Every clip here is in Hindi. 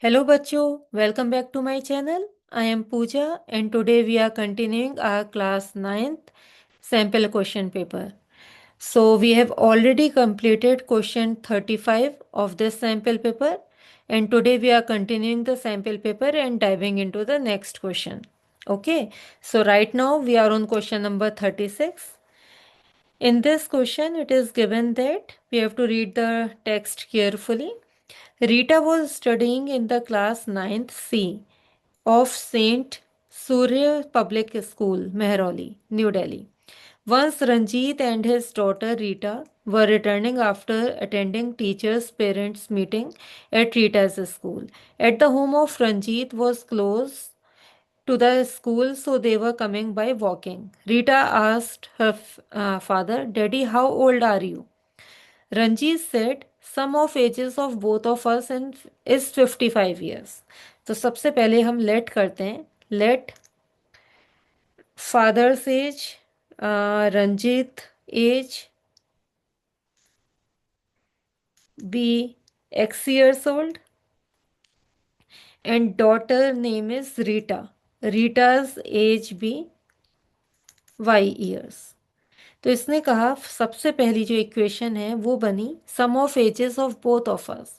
Hello बच्चों, welcome back to my channel. I am Pooja and today we are continuing our class 9th sample question paper. So we have already completed question 35 of this sample paper and today we are continuing the sample paper and diving into the next question. Okay, so right now we are on question number 36. In this question, it is given that we have to read the text carefully. Rita was studying in the class 9th C of St. Surya Public School, Mehrauli, New Delhi. Once Ranjit and his daughter Rita were returning after attending teachers' parents' meeting at Rita's school. At the home of Ranjit was close to the school, so they were coming by walking. Rita asked her father, Daddy, how old are you? Ranjit said, sum of ages of both of us is 55 years. तो सबसे पहले हम लेट करते हैं. Let father's age, Ranjit age be X years old and daughter name is Rita. Rita's age be Y years. तो इसने कहा सबसे पहली जो इक्वेशन है वो बनी sum of ages of both of us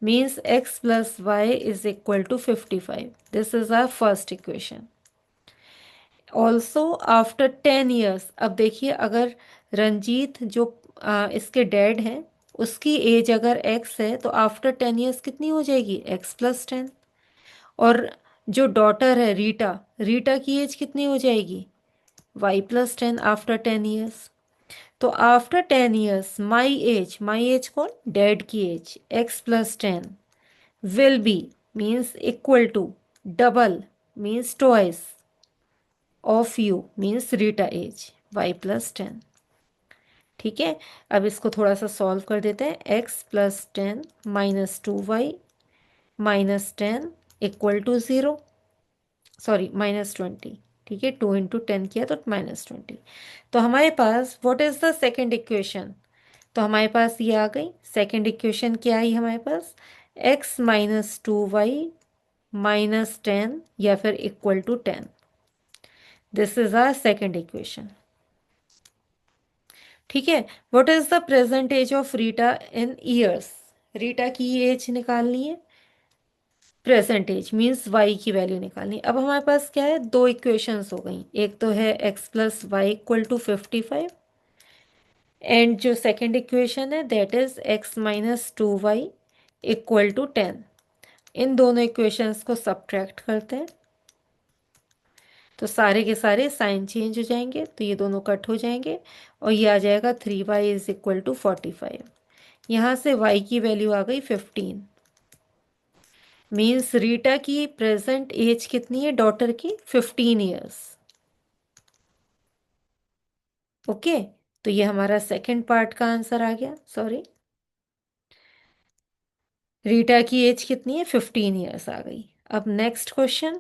means x plus y is equal to 55. This is our first equation. Also after 10 years, अब देखिए अगर रंजीत जो इसके डैड हैं उसकी एज अगर एक्स है तो आफ्टर 10 ईयर्स कितनी हो जाएगी एक्स प्लस 10. और जो डॉटर है रीटा, रीटा की एज कितनी हो जाएगी वाई प्लस 10 आफ्टर 10 ईयर्स. तो आफ्टर 10 ईयर्स माई एज कौन डैड की age x plus 10 will be means equal to double means twice of you means Rita age y plus 10. ठीक है, अब इसको थोड़ा सा सॉल्व कर देते हैं. X plus 10 minus 2y minus 10 equal to 0, sorry -20. ठीक है, 2 × 10 किया तो -20. तो हमारे पास what is the second equation. तो हमारे पास ये आ गई सेकेंड इक्वेशन. क्या आई हमारे पास x माइनस 2y माइनस 10 या फिर equal to 10. This is our second equation. ठीक है, what is the present age of Rita in years. Rita की एज निकालनी है, प्रेजेंट एज मीन्स वाई की वैल्यू निकालनी. अब हमारे पास क्या है, दो इक्वेशंस हो गई. एक तो है x plus y equal to 55 and जो सेकेंड इक्वेशन है that is x minus 2y equal to 10. इन दोनों इक्वेशंस को सब्ट्रैक्ट करते हैं तो सारे के सारे साइन चेंज हो जाएंगे, तो ये दोनों कट हो जाएंगे और ये आ जाएगा 3y इज इक्वल टू 45. यहाँ से y की वैल्यू आ गई 15. मीन्स रीटा की प्रेजेंट एज कितनी है डॉटर की 15 ईयर्स. ओके, तो ये हमारा सेकंड पार्ट का आंसर आ गया. सॉरी, रीटा की एज कितनी है 15 ईयर्स आ गई. अब next question,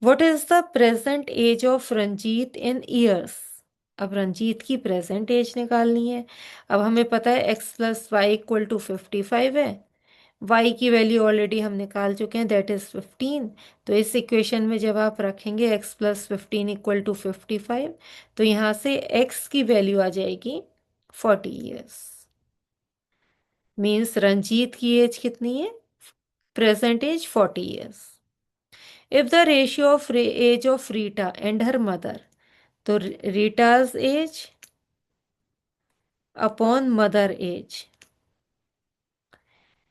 what is the present age of Ranjit in years. अब रंजीत की प्रेजेंट एज निकालनी है. अब हमें पता है x plus y equal to 55 है, y की वैल्यू ऑलरेडी हम निकाल चुके हैं दैट इज 15. तो इस इक्वेशन में जब आप रखेंगे x प्लस 15 इक्वल टू 55 तो यहाँ से x की वैल्यू आ जाएगी 40 ईयर्स. मीन्स रंजीत की एज कितनी है present age 40 years. If the ratio of age of Rita and her mother, तो Rita's age upon mother age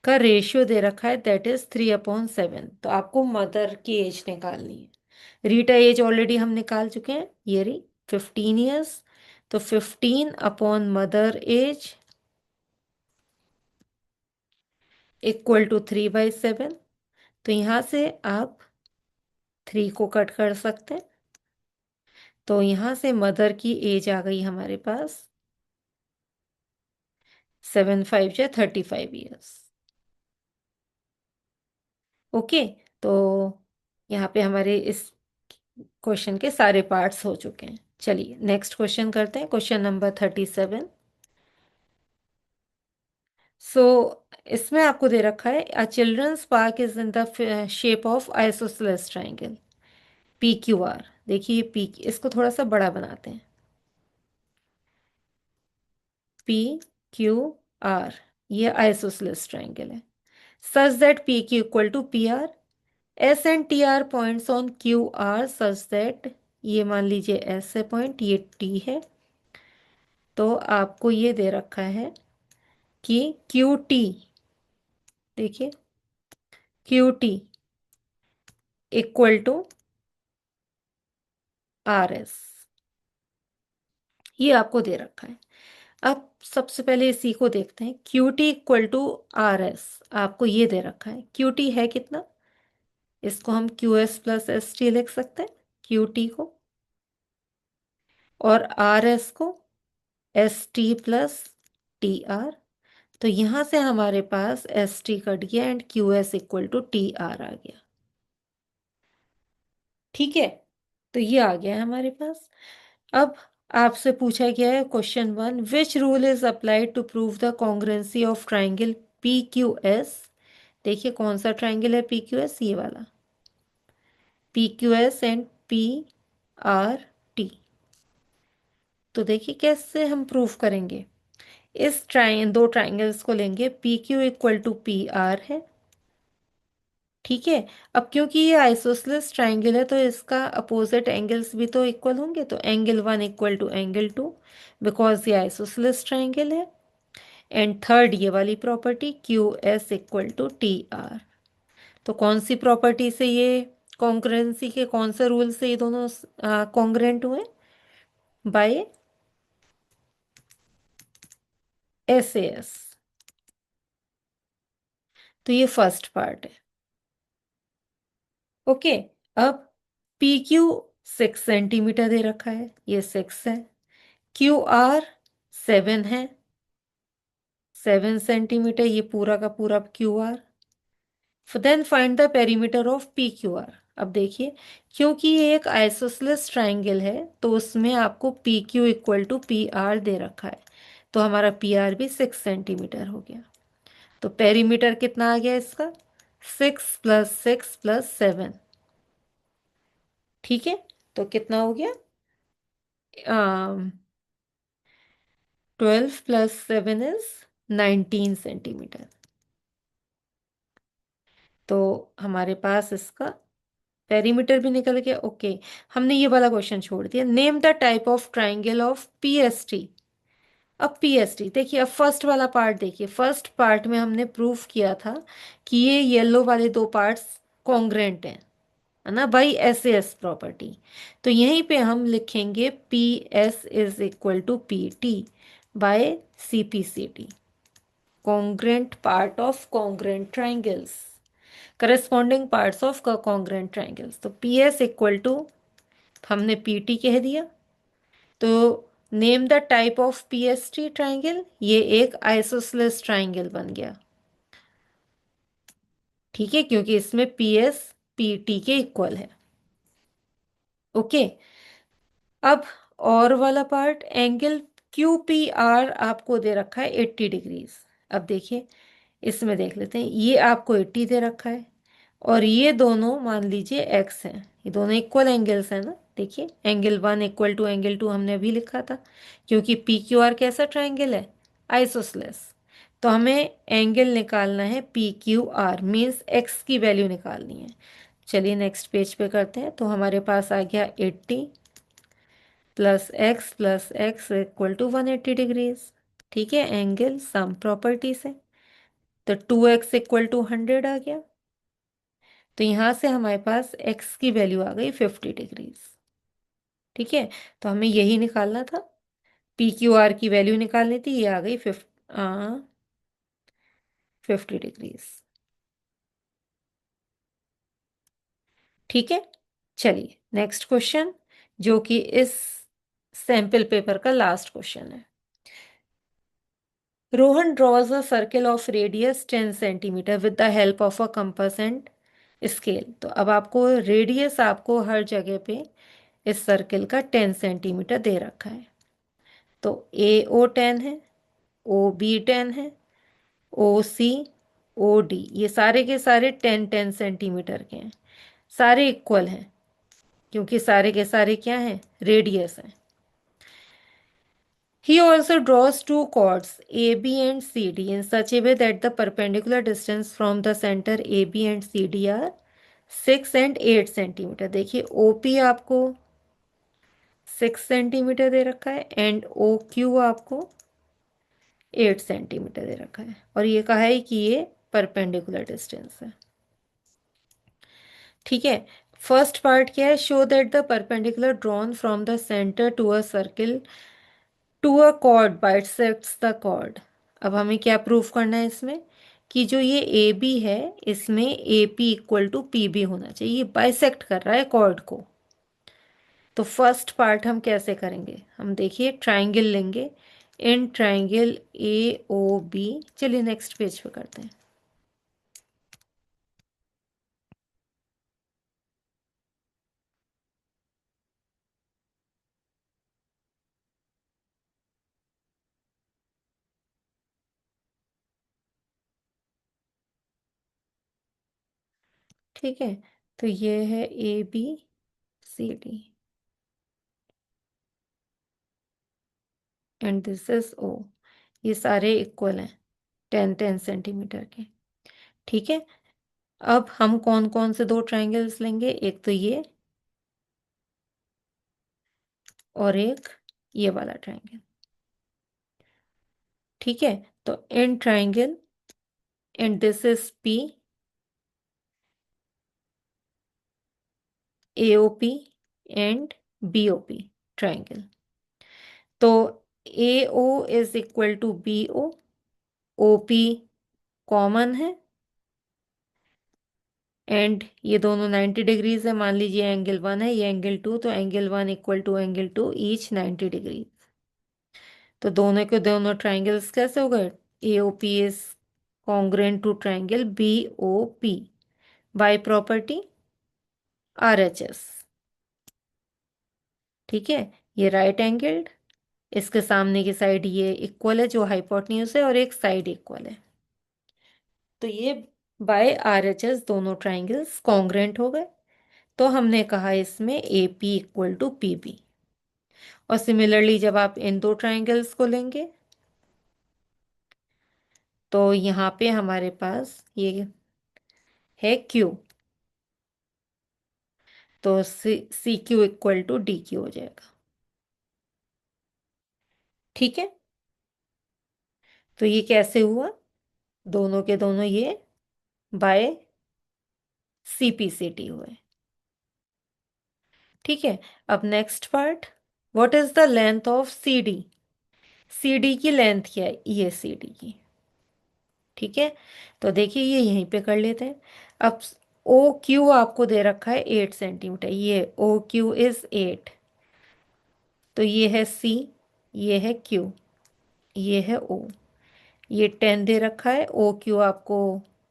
का रेशियो दे रखा है दैट इज 3/7. तो आपको मदर की एज निकालनी है. रीटा एज ऑलरेडी हम निकाल चुके हैं, ये रही 15 ईयर्स. तो 15 upon mother age equal to 3/7. तो यहाँ से आप 3 को कट कर सकते हैं. तो यहाँ से मदर की एज आ गई हमारे पास 7×5 या 35 ईयर्स. ओके, तो यहाँ पे हमारे इस क्वेश्चन के सारे पार्ट्स हो चुके हैं. चलिए नेक्स्ट क्वेश्चन करते हैं, क्वेश्चन नंबर 37. सो इसमें आपको दे रखा है a children's park is in the shape of isosceles triangle P Q R. देखिए पी, इसको थोड़ा सा बड़ा बनाते हैं। पी क्यू आर, ये आइसोसेलेस ट्राइंगल है। Such that P Q equal to P R, S and T are points on Q R such that, ये मान लीजिए एस है पॉइंट, ये टी है। तो आपको ये दे रखा है कि क्यू टी, देखिए Q T equal to R S, ये आपको दे रखा है। अब सबसे पहले इसी को देखते हैं। Q T equal to R S, आपको ये दे रखा है। क्यू टी है कितना, इसको हम Q S plus S T लिख सकते हैं, क्यू टी को, और आर एस को S T plus T R. तो यहां से हमारे पास एस टी कट गया and Q S equal to T R आ गया। ठीक है, तो ये आ गया है हमारे पास। अब आपसे पूछा गया है question one, which rule is applied to prove the congruency of triangle P Q S. देखिए कौन सा ट्राइंगल है पी क्यू एस, ये वाला P Q S and P R T. तो देखिए कैसे हम प्रूव करेंगे। इस दो ट्राइंगल्स को लेंगे, P Q equal to P R है, ठीक है। अब क्योंकि ये आइसोसेलेस ट्राइंगल है तो इसका अपोजिट एंगल्स भी तो इक्वल होंगे, तो angle one equal to angle two, because ये आइसोसेलेस ट्राइंगल है। एंड थर्ड ये वाली property Q S equal to T R. तो कौन सी प्रॉपर्टी से ये, कॉन्ग्रुएंसी के कौन से रूल से ये दोनों कॉन्ग्रुएंट हुए, बाय एस ए एस। तो ये फर्स्ट पार्ट है। ओके, अब पी क्यू 6 सेंटीमीटर दे रखा है, ये 6 है। क्यू आर 7 है, 7 सेंटीमीटर, ये पूरा का पूरा Q R. Then find the perimeter of P Q R. अब देखिए क्योंकि ये एक आइसोसेलेस ट्राइंगल है तो उसमें आपको P Q equal to P R दे रखा है, तो हमारा पी आर भी 6 सेंटीमीटर हो गया। तो पेरीमीटर कितना आ गया इसका, 6 + 6 + 7, ठीक है। तो कितना हो गया, 12 + 7 = 19 सेंटीमीटर। तो हमारे पास इसका पेरीमीटर भी निकल गया। ओके, हमने ये वाला क्वेश्चन छोड़ दिया। Name the type of triangle of PST. अब पीएसटी देखिए, अब फर्स्ट वाला पार्ट देखिए, फर्स्ट पार्ट में हमने प्रूफ किया था कि ये येलो वाले दो पार्ट्स कॉन्ग्रेंट हैं, है ना, बाई एस एस प्रॉपर्टी। तो यहीं पे हम लिखेंगे P S is equal to P T by C P C T, congruent part of congruent triangles, corresponding parts of congruent triangles. तो पी एस इक्वल टू, हमने पी टी कह दिया। तो name the type of P S T triangle, ये एक आइसोसेलेस ट्राइंगल बन गया, ठीक है, क्योंकि इसमें पी एस पी टी के इक्वल है। ओके, अब और वाला part, angle Q P R आपको दे रखा है 80 डिग्रीज। अब देखिए इसमें देख लेते हैं, ये आपको 80 दे रखा है और ये दोनों मान लीजिए एक्स हैं, ये दोनों इक्वल एंगल्स हैं ना। देखिए angle one equal to angle two हमने अभी लिखा था, क्योंकि पी क्यू आर कैसा ट्राइंगल है, आइसोसेलेस। तो हमें एंगल निकालना है P Q R, means x की वैल्यू निकालनी है। चलिए नेक्स्ट पेज पे करते हैं। तो हमारे पास आ गया 80 + x इक्वल टू 180 डिग्रीज, ठीक है, एंगल सम प्रॉपर्टी से। तो 2x इक्वल टू 100 आ गया। तो यहाँ से हमारे पास x की वैल्यू आ गई 50 डिग्रीज, ठीक है। तो हमें यही निकालना था, पी क्यू आर की वैल्यू निकालनी थी, ये आ गई 50 डिग्रीज, ठीक है। चलिए नेक्स्ट क्वेश्चन, जो कि इस सैंपल पेपर का लास्ट क्वेश्चन है। Rohan draws a circle of radius 10 centimetre with the help of a compass and scale। तो अब आपको रेडियस, आपको हर जगह पे इस सर्कल का 10 सेंटीमीटर दे रखा है। तो ए ओ 10 है, ओ बी 10 है, ओ सी ओ डी, ये सारे के सारे 10 10 सेंटीमीटर के हैं, सारे इक्वल हैं, क्योंकि सारे के सारे क्या हैं, रेडियस हैं। He also draws two chords AB and CD in such a way that the perpendicular distance from the center AB and CD are 6 and 8 centimetre. देखिए OP आपको 6 सेंटीमीटर दे रखा है एंड OQ आपको 8 सेंटीमीटर दे रखा है, और ये कहा है कि ये परपेंडिकुलर डिस्टेंस है। ठीक है। फर्स्ट पार्ट क्या है, show that the perpendicular drawn from the centre to a circle to a chord bisects the chord. अब हमें क्या प्रूफ करना है इसमें, कि जो ये ए बी है इसमें A P equal to P B होना चाहिए, ये बाइसेक्ट कर रहा है कॉर्ड को। तो फर्स्ट पार्ट हम कैसे करेंगे, हम देखिए ट्राइंगल लेंगे, in triangle A O B, चलिए नेक्स्ट पेज पे करते हैं। ठीक है, तो ये है A B C D and this is O, ये सारे इक्वल हैं 10 10 सेंटीमीटर के। ठीक है, अब हम कौन कौन से दो ट्रायंगल्स लेंगे, एक तो ये और एक ये वाला ट्रायंगल। ठीक है, तो in triangle and this is P AOP and BOP triangle. तो AO is equal to BO, OP common है एंड ये दोनों 90 डिग्रीज है। मान लीजिए एंगल 1 है, ये एंगल 2, तो angle 1 equal to angle 2 each 90 degree. तो दोनों के दोनों ट्रायंगल्स कैसे हो गए, AOP is congruent to triangle BOP by property RHS। ठीक है, ये राइट एंगल्ड, इसके सामने की साइड ये इक्वल है जो हाइपोटेन्यूज है, और एक साइड इक्वल है, तो ये बाय RHS दोनों ट्रायंगल्स कॉन्ग्रुएंट हो गए। तो हमने कहा इसमें AP इक्वल टू PB। और सिमिलरली जब आप इन दो ट्रायंगल्स को लेंगे तो यहाँ पे हमारे पास ये है Q, तो CQ इक्वल टू DQ हो जाएगा। ठीक है, तो ये कैसे हुआ, दोनों के दोनों ये बाय CPCT हुए। ठीक है, अब next part, what is the length of CD। CD की लेंथ क्या है, ये CD की। ठीक है, तो देखिए ये यहीं पे कर लेते हैं। अब OQ आपको दे रखा है 8 सेंटीमीटर, ये OQ इज 8, तो ये है C, ये है Q, ये है O, ये 10 दे रखा है, OQ आपको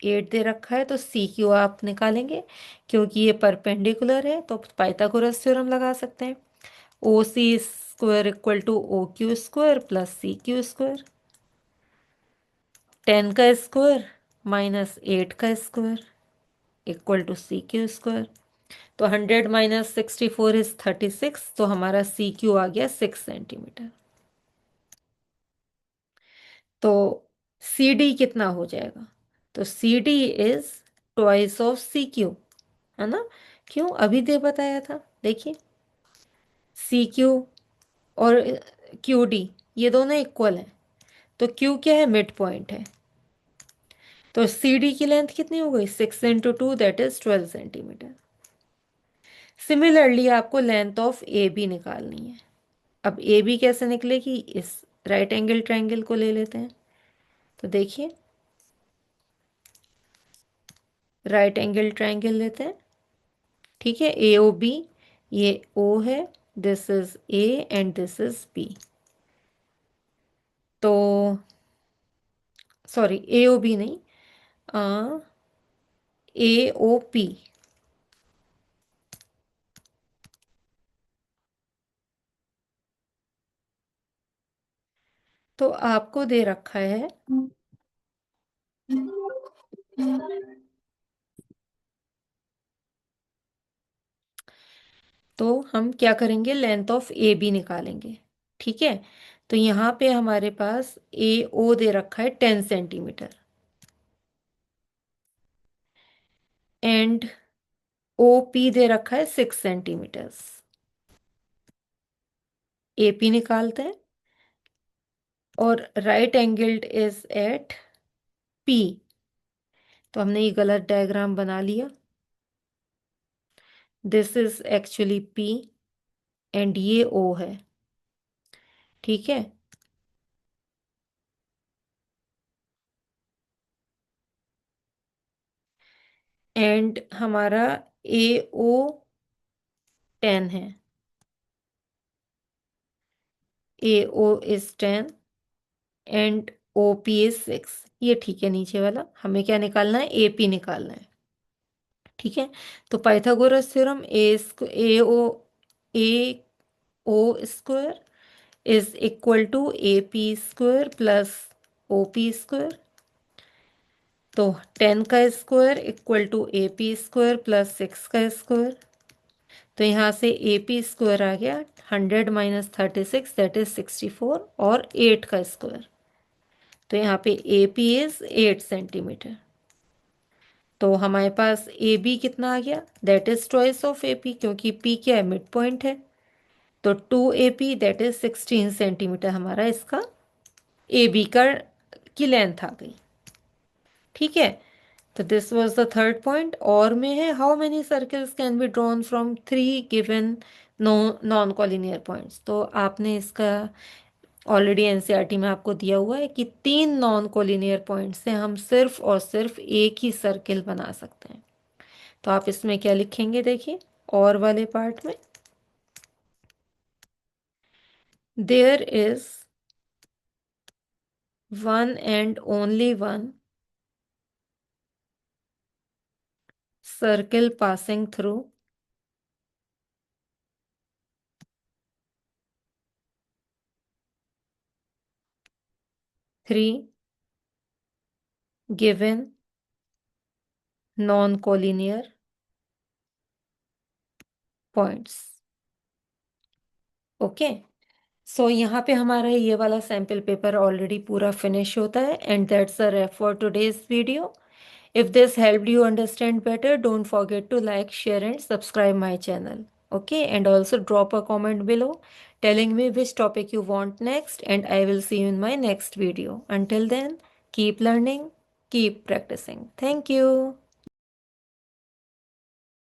8 दे रखा है, तो CQ आप निकालेंगे, क्योंकि ये परपेंडिकुलर है तो पाइथागोरस थ्योरम लगा सकते हैं। OC square equal to OQ square plus CQ square, 10 का स्क्वायर माइनस 8 का square equal to CQ square. तो 100 माइनस 64 इज 36, तो हमारा CQ आ गया 6 सेंटीमीटर। तो CD कितना हो जाएगा, तो CD is twice of CQ, है ना, क्यों अभी दे बताया था, देखिए CQ और QD ये दोनों इक्वल हैं, तो Q क्या है, मिड पॉइंट है, तो CD की लेंथ कितनी हो गई, 6 into 2 that is 12 centimetre. Similarly आपको लेंथ ऑफ AB निकालनी है। अब AB कैसे निकलेगी, इस राइट एंगल ट्रायंगल को ले लेते हैं, तो देखिए राइट एंगल ट्रायंगल लेते हैं। ठीक है, AOB, ये O है, this is A and this is B। तो सॉरी AOB नहीं, AOP। तो आपको दे रखा है तो हम क्या करेंगे, लेंथ ऑफ ए बी निकालेंगे। ठीक है, तो यहाँ पे हमारे पास ए ओ दे रखा है 10 सेंटीमीटर, एंड ओ पी दे रखा है 6 सेंटीमीटर्स। ए पी निकालते हैं, और right angled is at P. तो हमने ये गलत डायग्राम बना लिया। This is actually P, and ये ओ है। ठीक है, एंड हमारा ए ओ 10 है, A O is 10, and O P is 6। ये ठीक है, नीचे वाला हमें क्या निकालना है, ए पी निकालना है। ठीक है, तो Pythagoras theorem, A O square is equal to A P square plus O P square. तो 10 का square equal to A P square plus 6 का स्क्वायर। तो यहाँ से ए पी स्क्वायर आ गया 100 - 36, दैट इज 64, और 8 का स्क्वायर। तो यहाँ पे ए पी इज 8 सेंटीमीटर। तो हमारे पास ए बी कितना आ गया, that is twice of A P, क्योंकि पी क्या है, मिड पॉइंट है। तो 2 AP दैट इज 16 सेंटीमीटर हमारा इसका ए बी का की लेंथ आ गई। ठीक है, तो this was the third point. और में है, how many circles can be drawn from 3 given no non collinear points. तो आपने इसका ऑलरेडी एनसीईआरटी में आपको दिया हुआ है कि 3 नॉन कॉलिनियर पॉइंट से हम सिर्फ और सिर्फ एक ही सर्किल बना सकते हैं। तो आप इसमें क्या लिखेंगे, देखिए, और वाले पार्ट में, there is one and only one circle passing through 3 given non-collinear points। Okay, so यहाँ पे हमारा ये वाला सैम्पल पेपर ऑलरेडी पूरा फिनिश होता है, and that's a wrap for today's video. If this helped you understand better, don't forget to like, share, and subscribe my channel. Okay, and also drop a comment below telling me which topic you want next, and I will see you in my next video. Until then, keep learning, keep practicing. Thank you.